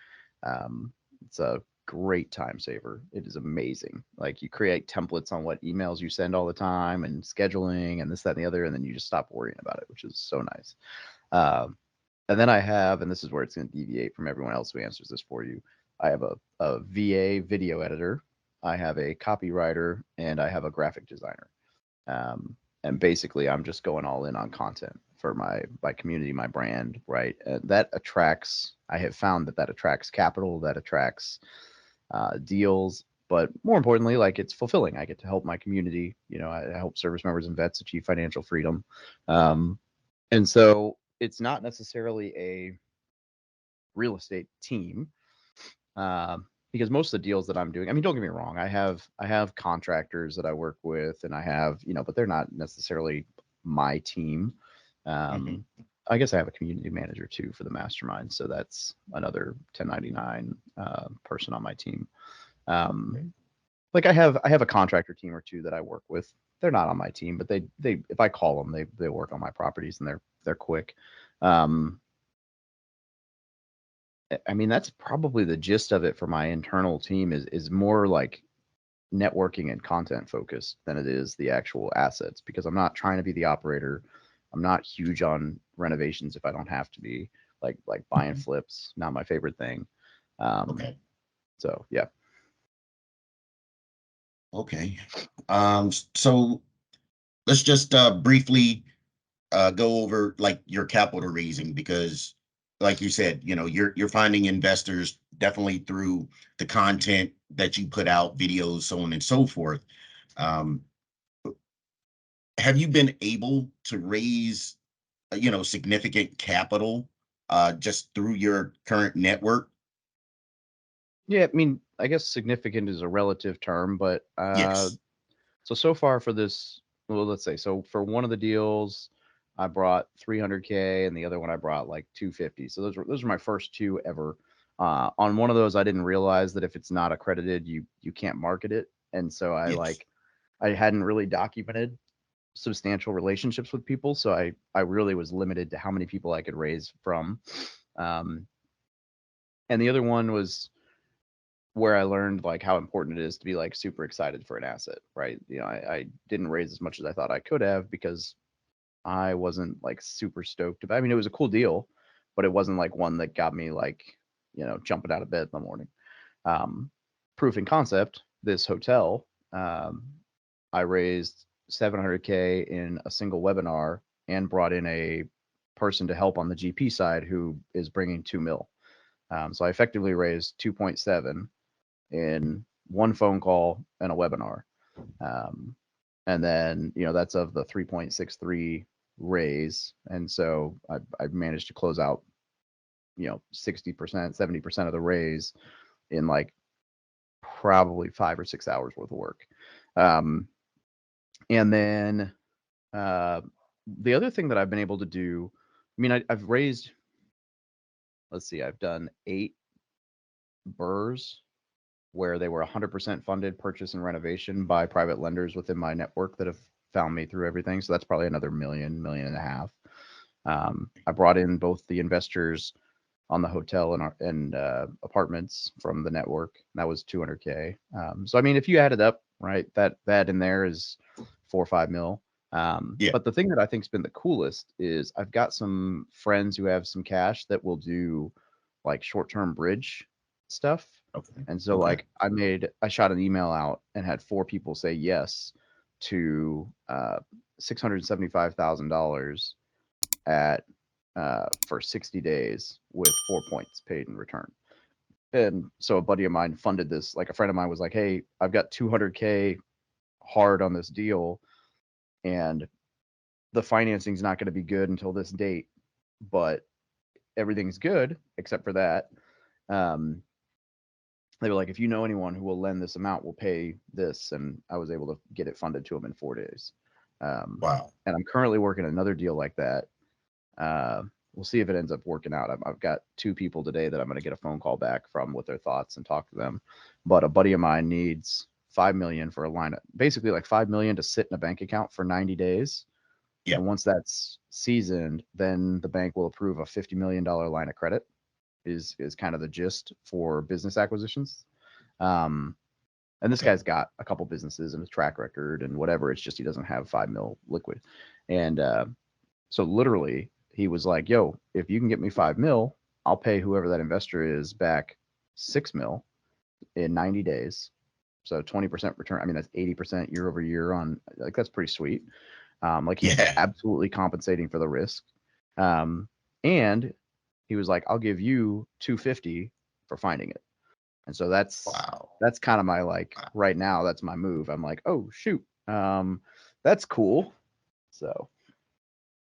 It's a great time saver. It is amazing. Like you create templates on what emails you send all the time and scheduling and this, that, and the other, and then you just stop worrying about it, which is so nice. And then I have, and this is where it's going to deviate from everyone else who answers this for you. I have a VA video editor. I have a copywriter, and I have a graphic designer. And basically, I'm just going all in on content for my community, my brand, right? That attracts. I have found that attracts capital, that attracts deals, but more importantly, like it's fulfilling. I get to help my community. I help service members and vets achieve financial freedom, and so it's not necessarily a real estate team. Because most of the deals that I'm doing, I mean, don't get me wrong, I have contractors that I work with, and I have, but they're not necessarily my team. I guess I have a community manager too for the mastermind, so that's another 1099 person on my team. Like I have a contractor team or two that I work with. They're not on my team, but they if I call them, they work on my properties and they're quick. I mean, that's probably the gist of it for my internal team is more like networking and content focused than it is the actual assets, because I'm not trying to be the operator. I'm not huge on renovations if I don't have to be. Like buying flips, not my favorite thing. Okay. So yeah. Okay. So let's just briefly go over like your capital raising, because like you said, you're finding investors definitely through the content that you put out, videos, so on and so forth. Um, have you been able to raise significant capital just through your current network? Yeah, I mean, I guess significant is a relative term, but Yes. so far for this, well, let's say, so for one of the deals, I brought 300K, and the other one I brought like 250. So those were my first two ever. On one of those, I didn't realize that if it's not accredited, you can't market it, and so Yes. I hadn't really documented substantial relationships with people, so I really was limited to how many people I could raise from. Um, and the other one was where I learned like how important it is to be like super excited for an asset, right? I didn't raise as much as I thought I could have because I wasn't like super stoked about. I mean, it was a cool deal, but it wasn't like one that got me like, jumping out of bed in the morning. Um, Proof in concept, this hotel, um, I raised 700K in a single webinar and brought in a person to help on the GP side who is bringing 2 mil. So I effectively raised 2.7 in one phone call and a webinar. Um, and then, that's of the 3.63 raise. And so I managed to close out, 60%, 70% of the raise in like probably 5 or 6 hours worth of work. Um, and then uh, the other thing that I've been able to do, I mean, I've raised, let's see, I've done 8 burrs where they were 100% funded purchase and renovation by private lenders within my network that have found me through everything. So that's probably another million and a half. I brought in both the investors on the hotel and apartments from the network. That was 200K. So I mean, if you add it up, right, that in there is 4 or 5 mil. Yeah. But the thing that I think's been the coolest is I've got some friends who have some cash that will do like short-term bridge stuff. Okay. And so Okay. like I shot an email out and had 4 people say yes to $675,000 at for 60 days with 4 points paid in return. And so a buddy of mine funded this. Like a friend of mine was like, "Hey, I've got 200K hard on this deal, and the financing's not going to be good until this date, but everything's good except for that." Um, they were like, "If you know anyone who will lend this amount, we'll pay this." And I was able to get it funded to him in 4 days. Wow. And I'm currently working another deal like that. We'll see if it ends up working out. I've got 2 people today that I'm going to get a phone call back from with their thoughts and talk to them. But a buddy of mine needs 5 million for a line of, basically like 5 million to sit in a bank account for 90 days. Yeah. And once that's seasoned, then the bank will approve a $50 million line of credit is kind of the gist for business acquisitions. Um, and this Okay. guy's got a couple businesses and a track record and whatever. It's just he doesn't have 5 mil liquid. And so literally, he was like, "Yo, if you can get me 5 mil, I'll pay whoever that investor is back 6 mil in 90 days." So 20% return. I mean, that's 80% year over year on, like, that's pretty sweet. Like he's Yeah. absolutely compensating for the risk. Um, and he was like, "I'll give you 250 for finding it." And so Wow. that's kind of my like right now, that's my move. I'm like, "Oh shoot. That's cool." So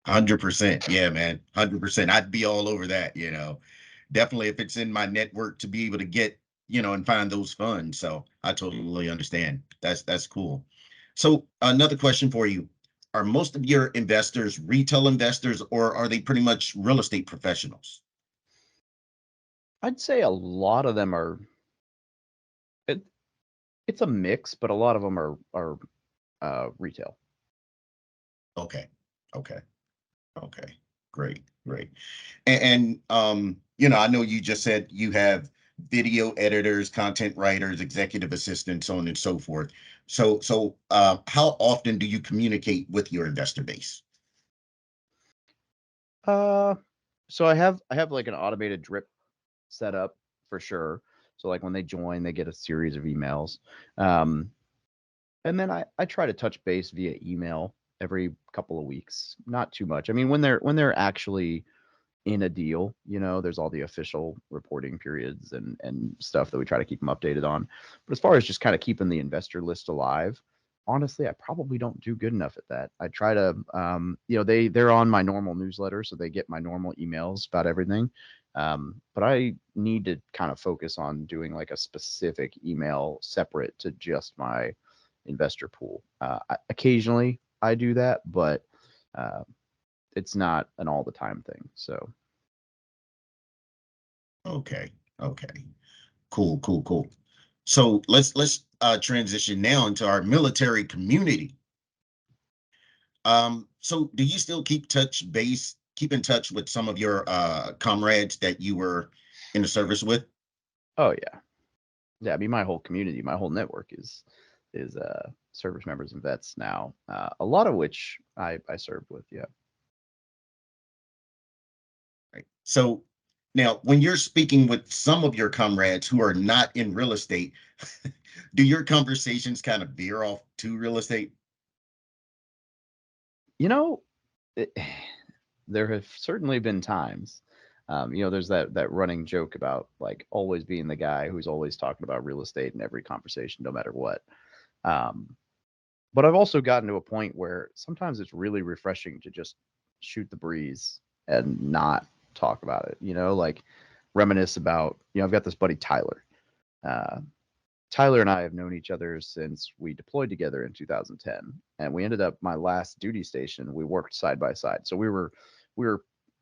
100%. Yeah, man. 100%. I'd be all over that, Definitely if it's in my network to be able to get, and find those funds. So I totally understand. That's cool. So another question for you. Are most of your investors retail investors, or are they pretty much real estate professionals? I'd say a lot of them are, it, it's a mix, but a lot of them are retail. Okay. Okay. Okay. Great. Great. And I know you just said you have video editors, content writers, executive assistants, so on and so forth. So how often do you communicate with your investor base? Uh, so I have like an automated drip set up for sure. So like when they join, they get a series of emails. Um, and then I try to touch base via email every couple of weeks, not too much. I mean, when they're actually in a deal, there's all the official reporting periods and stuff that we try to keep them updated on. But as far as just kind of keeping the investor list alive, honestly, I probably don't do good enough at that. I try to, they're on my normal newsletter, so they get my normal emails about everything. But I need to kind of focus on doing like a specific email separate to just my investor pool. Occasionally I do that, but uh, it's not an all the time thing. So Okay. Okay. Cool. So let's transition now into our military community. So do you still keep in touch with some of your comrades that you were in the service with? oh yeah, I mean my whole community, my whole network is service members and vets now. A lot of which I served with. Yeah. Right. So now when you're speaking with some of your comrades who are not in real estate, do your conversations kind of veer off to real estate? You know, it, there have certainly been times. There's that running joke about like always being the guy who's always talking about real estate in every conversation, no matter what. Um, but I've also gotten to a point where sometimes it's really refreshing to just shoot the breeze and not talk about it. Like reminisce about. I've got this buddy Tyler. Uh, Tyler and I have known each other since we deployed together in 2010, and we ended up my last duty station. We worked side by side, so we were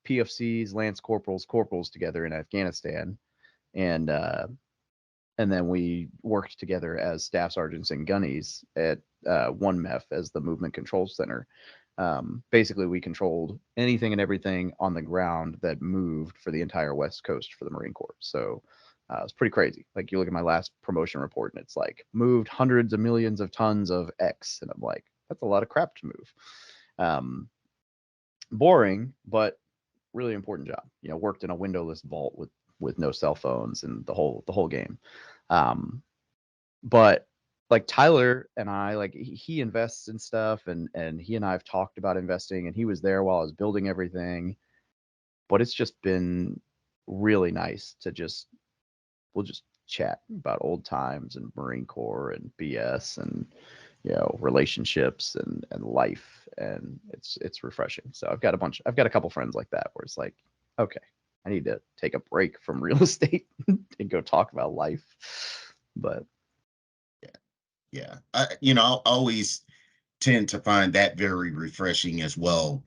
PFCs, lance corporals together in Afghanistan, and then we worked together as staff sergeants and gunnies at one MEF as the Movement Control Center. Basically, we controlled anything and everything on the ground that moved for the entire West Coast for the Marine Corps. So it's pretty crazy. Like you look at my last promotion report and it's like moved hundreds of millions of tons of X. And I'm like, that's a lot of crap to move. Um, Boring, but really important job. Worked in a windowless vault with no cell phones and the whole game. Um, but like Tyler and I, like he invests in stuff and he and I have talked about investing and he was there while I was building everything. But it's just been really nice to we'll just chat about old times and Marine Corps and BS and relationships and life, and it's refreshing. So I've got a couple friends like that where it's like, okay, I need to take a break from real estate and go talk about life. But Yeah. I always tend to find that very refreshing as well.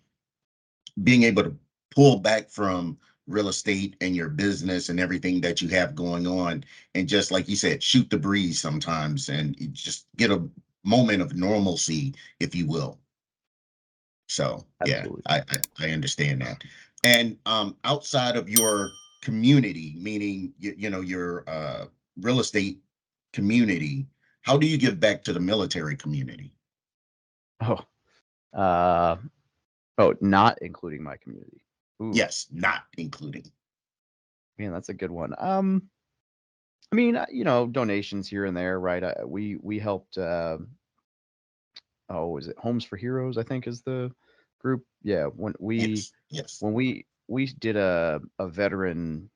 Being able to pull back from real estate and your business and everything that you have going on, and just like you said, shoot the breeze sometimes and you just get a moment of normalcy, if you will. So yeah, absolutely. I understand that. And outside of your community, meaning your real estate community, how do you give back to the military community? Oh, uh, not including my community. Ooh, Yes, not including. man, that's a good one. I mean, donations here and there, right? We helped. Is it Homes for Heroes? I think is the group. Yeah, Yes. when we did a veterans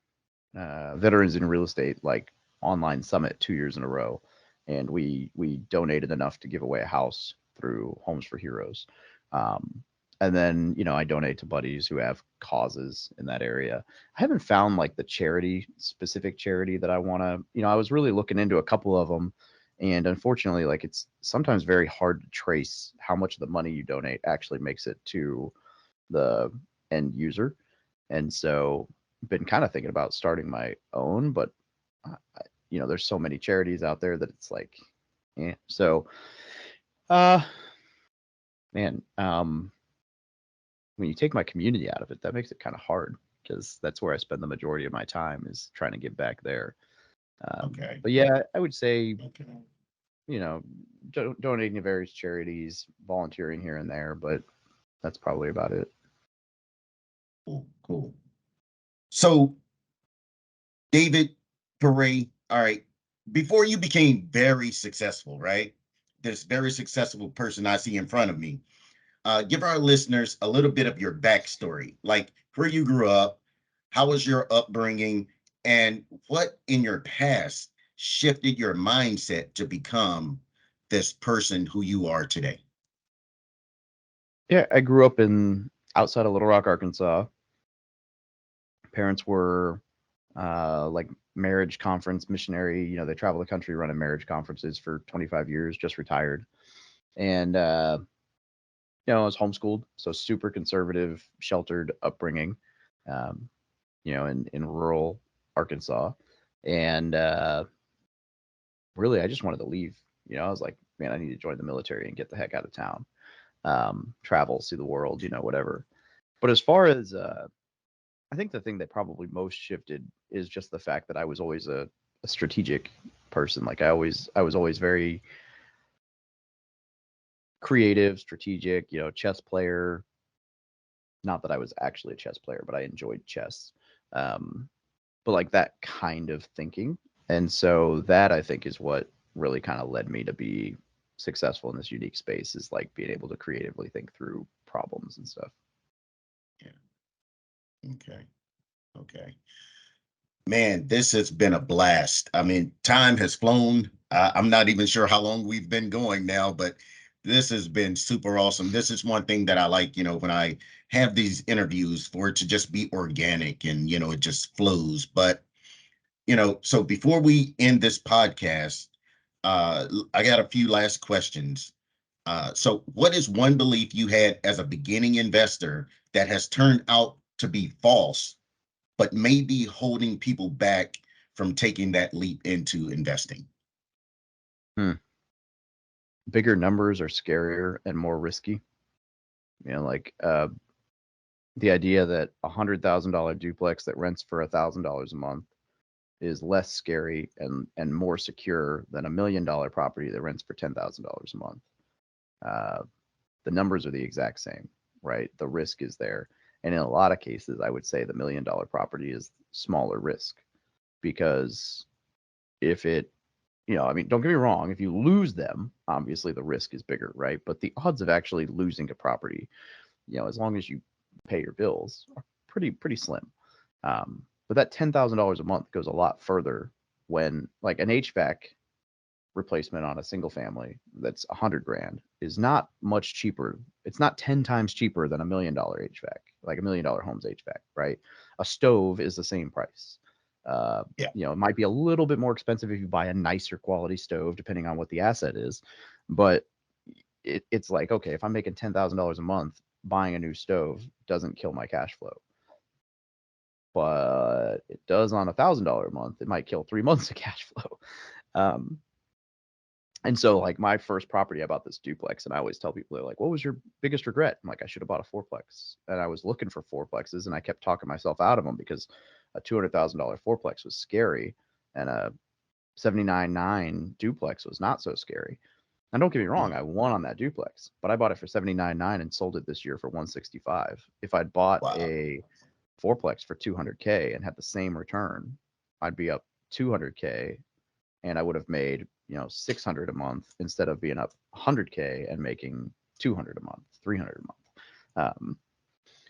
in real estate like online summit 2 years in a row, and we donated enough to give away a house through Homes for Heroes. Um, and then I donate to buddies who have causes in that area. I haven't found like the specific charity that I want to. I was really looking into a couple of them, and unfortunately, like it's sometimes very hard to trace how much of the money you donate actually makes it to the end user. And so been kind of thinking about starting my own, but there's so many charities out there that it's like, yeah. So, uh, man, when you take my community out of it, that makes it kind of hard because that's where I spend the majority of my time is trying to give back there. Okay. But yeah, I would say, Okay. you know, donating to various charities, volunteering here and there, but that's probably about it. Cool. So, David Pere, All right. Before you became very successful, right? This very successful person I see in front of me. Give our listeners a little bit of your backstory, like where you grew up, how was your upbringing, and what in your past shifted your mindset to become this person who you are today. Yeah, I grew up in outside of Little Rock, Arkansas. Parents were like marriage conference missionary. They travel the country running marriage conferences for 25 years, just retired. And, I was homeschooled. So super conservative, sheltered upbringing, um, in rural Arkansas. And really, I just wanted to leave. I was like, man, I need to join the military and get the heck out of town, travel, see the world, whatever. But as far as, I think the thing that probably most shifted is just the fact that I was always a strategic person. Like I was always very creative, strategic, chess player. Not that I was actually a chess player, but I enjoyed chess. But like that kind of thinking. And so that I think is what really kind of led me to be successful in this unique space, is like being able to creatively think through problems and stuff. Yeah. Okay. Okay. Man, this has been a blast. I mean, time has flown. I'm not even sure how long we've been going now, but this has been super awesome. This is one thing that I like, when I have these interviews, for it to just be organic and, it just flows. But, so before we end this podcast, I got a few last questions. So what is one belief you had as a beginning investor that has turned out to be false, but maybe holding people back from taking that leap into investing? Bigger numbers are scarier and more risky. Like the idea that $100,000 duplex that rents for $1,000 a month is less scary and more secure than $1 million property that rents for $10,000 a month. The numbers are the exact same, right? The risk is there. And in a lot of cases, I would say the $1 million property is smaller risk, because if it, I mean, don't get me wrong, if you lose them, obviously the risk is bigger, right? But the odds of actually losing a property, as long as you pay your bills, are pretty slim. But that $10,000 a month goes a lot further when, like, an HVAC replacement on a single family that's 100 grand is not much cheaper. It's not 10 times cheaper than $1 million HVAC, like $1 million home's HVAC, right? A stove is the same price. It might be a little bit more expensive if you buy a nicer quality stove, depending on what the asset is. But it's like, okay, if I'm making $10,000 a month, buying a new stove doesn't kill my cash flow. But it does on $1,000 a month. It might kill 3 months of cash flow. And so, like, my first property, I bought this duplex, and I always tell people, they're like, what was your biggest regret? I'm like, I should have bought a fourplex. And I was looking for fourplexes, and I kept talking myself out of them because a $200,000 fourplex was scary, and a 79.9 duplex was not so scary. And don't get me wrong, I won on that duplex, but I bought it for 79.9 and sold it this year for 165. If I'd bought a fourplex for 200K and had the same return, I'd be up 200K, and I would have made 600 a month instead of being up 100K and making 200 a month, 300 a month.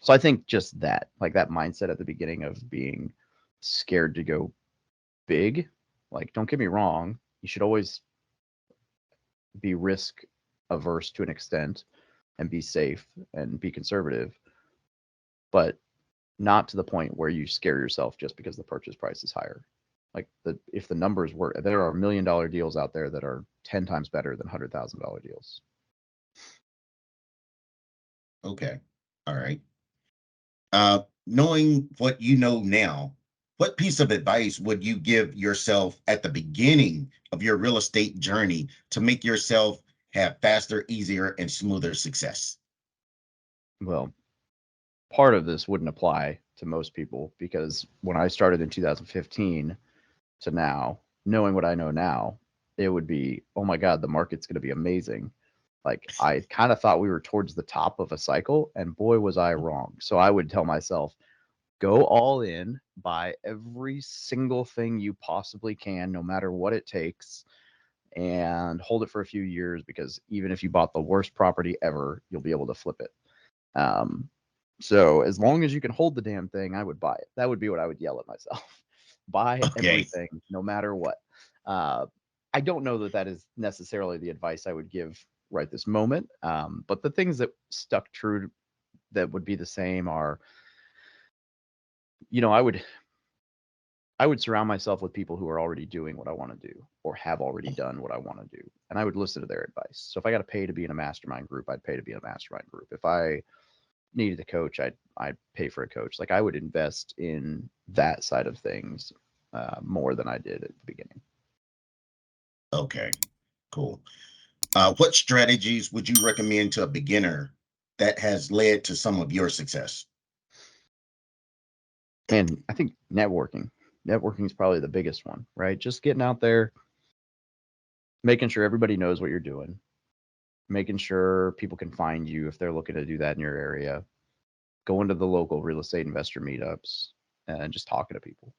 So I think just that, like, that mindset at the beginning of being scared to go big, like, don't get me wrong, you should always be risk averse to an extent and be safe and be conservative, but not to the point where you scare yourself just because the purchase price is higher. Like, if the numbers were, there are $1 million deals out there that are 10 times better than $100,000 deals. Okay. All right. Knowing what you know now, what piece of advice would you give yourself at the beginning of your real estate journey to make yourself have faster, easier, and smoother success? Well, part of this wouldn't apply to most people, because when I started in 2015 to now, knowing what I know now, it would be, oh my God, the market's going to be amazing. Like, I kind of thought we were towards the top of a cycle, and boy, was I wrong. So I would tell myself, Go all in, buy every single thing you possibly can, no matter what it takes, and hold it for a few years, because even if you bought the worst property ever, you'll be able to flip it. So as long as you can hold the damn thing, I would buy it. That would be what I would yell at myself. Buy everything, no matter what. I don't know that that is necessarily the advice I would give right this moment. But the things that stuck true that would be the same are, I would surround myself with people who are already doing what I want to do or have already done what I want to do. And I would listen to their advice. So if I got to pay to be in a mastermind group, I'd pay to be in a mastermind group. If I needed a coach, I'd pay for a coach. Like, I would invest in that side of things more than I did at the beginning. Okay, cool. What strategies would you recommend to a beginner that has led to some of your success? And I think networking is probably the biggest one, right? Just getting out there, making sure everybody knows what you're doing, making sure people can find you if they're looking to do that in your area, going to the local real estate investor meetups, and just talking to people,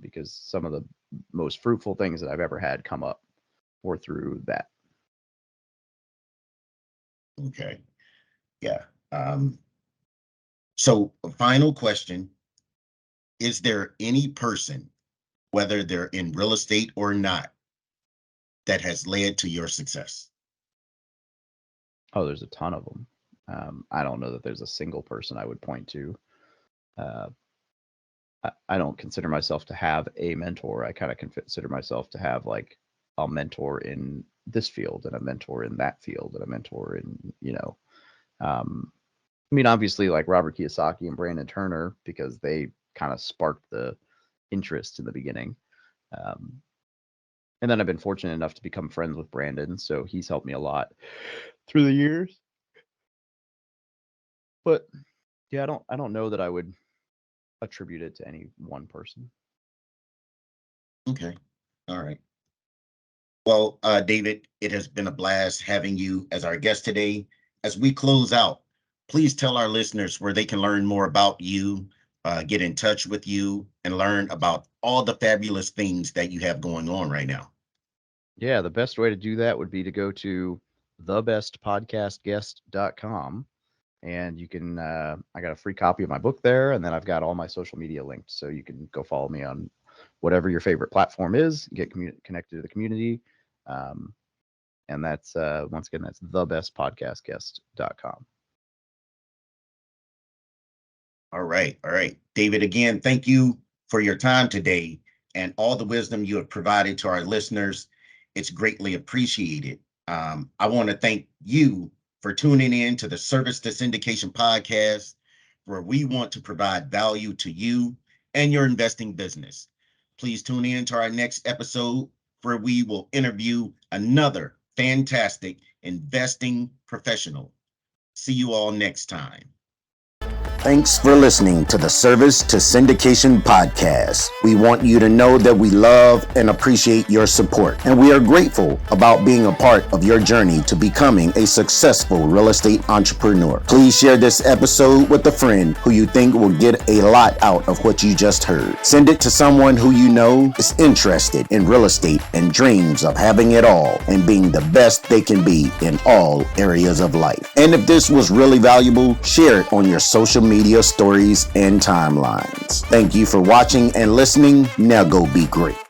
because some of the most fruitful things that I've ever had come up were through that. Okay. Yeah. So final question, is there any person, whether they're in real estate or not, that has led to your success? Oh, there's a ton of them. I don't know that there's a single person I would point to. I don't consider myself to have a mentor. I kind of consider myself to have like a mentor in this field and a mentor in that field and a mentor in, I mean, obviously like Robert Kiyosaki and Brandon Turner, because they kind of sparked the interest in the beginning. And then I've been fortunate enough to become friends with Brandon, so he's helped me a lot through the years. But yeah, I don't know that I would attribute it to any one person. Okay. All right. Well, David, it has been a blast having you as our guest today. As we close out, please tell our listeners where they can learn more about you, get in touch with you, and learn about all the fabulous things that you have going on right now. Yeah, the best way to do that would be to go to thebestpodcastguest.com, and you can I got a free copy of my book there, and then I've got all my social media linked, so you can go follow me on whatever your favorite platform is, get connected to the community. And that's once again, that's thebestpodcastguest.com. All right. All right. David, again, thank you for your time today and all the wisdom you have provided to our listeners. It's greatly appreciated. I want to thank you for tuning in to the Service to Syndication podcast, where we want to provide value to you and your investing business. Please tune in to our next episode, where we will interview another fantastic investing professional. See you all next time. Thanks for listening to the Service to Syndication podcast. We want you to know that we love and appreciate your support, and we are grateful about being a part of your journey to becoming a successful real estate entrepreneur. Please share this episode with a friend who you think will get a lot out of what you just heard. Send it to someone who you know is interested in real estate and dreams of having it all and being the best they can be in all areas of life. And if this was really valuable, share it on your social media stories and timelines. Thank you for watching and listening. Now go be great.